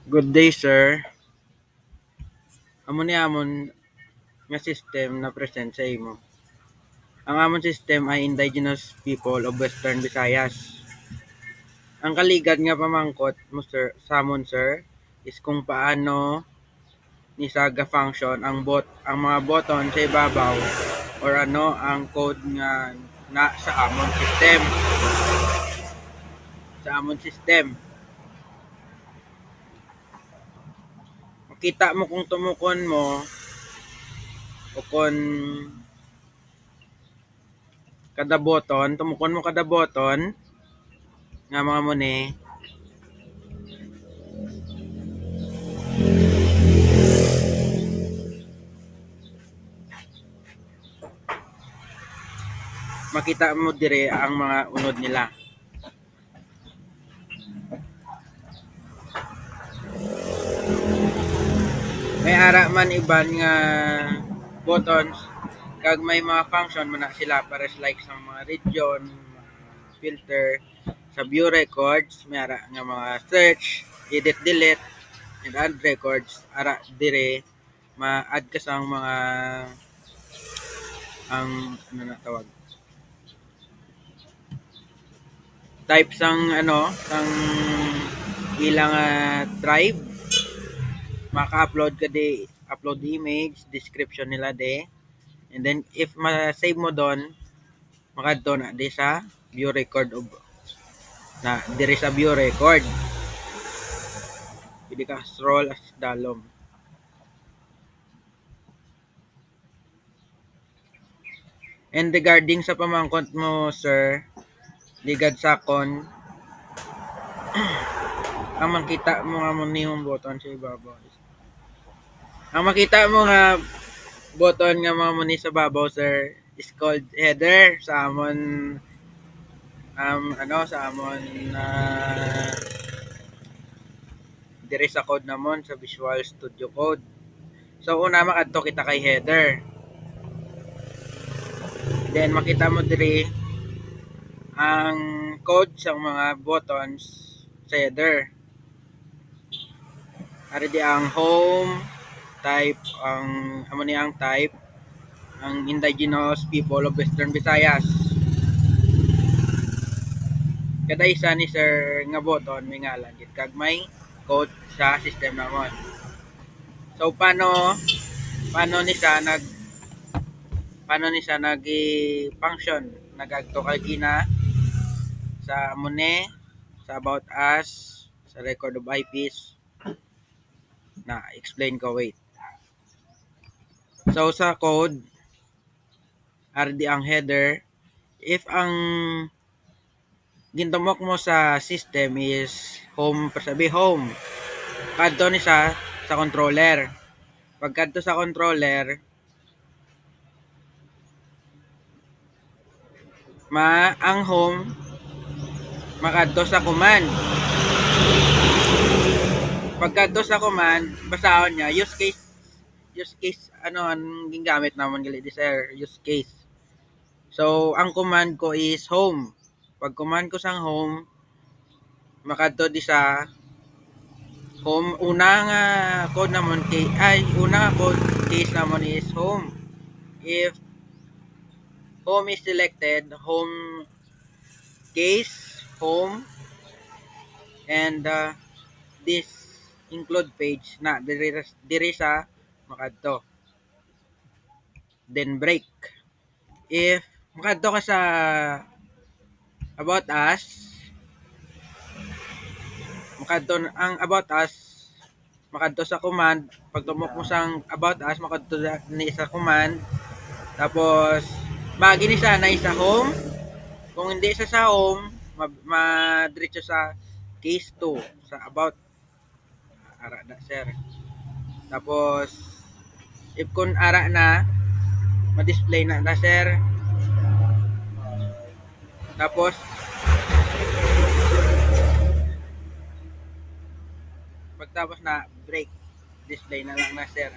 Good day, sir. Amo ni amon nga system na present sa imo. Ang amon system ay indigenous people of Western Visayas. Ang kaligad nga pamangkot mo sir, sa amon sir, is kung paano ni saga function ang mga button sa ibabaw or ano ang code nga na sa amon system. Sa amon system. Makita mo kung tumukon mo o kung kada button, tumukon mo kada button nga mga muni makita mo dire ang mga unod nila. May ara man iban nga buttons kag may mga function man na sila pares like sa mga region, mga filter sa view records, may ara nga mga search, edit, delete, and add records ara dire ma-add ka sa mga ang ano na tawag type sang ano sang ilang drive maka-upload ka di upload image description nila de, and then if ma-save mo doon makadto na di sa view record of na diri sa view record pwede ka scroll as dalom. And regarding sa pamangkot mo sir, ligad sa kon ang makita mo nga mo niyong button sa ibabaw. Ang makita mo nga button nga mga muni sa babaw sir is called header sa amon ano sa amon dire sa code namon sa Visual Studio Code. So una makadto kita kay header. Then makita mo dire ang code sa mga buttons sa header. Ari di ang home type ang amo ni ang type ang indigenous people of Western Visayas. Kada isa ni sir nga button may ngalan gid kag may code sa system namon. So paano ni siya nag-function nagagto kay gina sa amone sa about us sa record of IPs na explain ko wait. So sa code RD ang header if ang gintumok mo sa system is home sabi home kadto ni siya sa controller. Pagkadto sa controller ang home makadto sa command. Pagkadto sa command basahon niya use case ano ang gingamit namon gali di sir use case. So ang command ko is home. Pag command ko sang home makadto di sa home una nga code namon una nga code case namon is home. If home is selected, home case, home, and this include page na diri sa makadto. Then break. If makadto ka sa about us, makadto ang about us makadto sa command pag tumok mo sang about us makadto ni sa command tapos magi ni sana sa home kung hindi sa home madiretso sa case 2 sa about ara na sir tapos if kun ara na ma-display na sir tapos pagtapos na break display na lang na sir.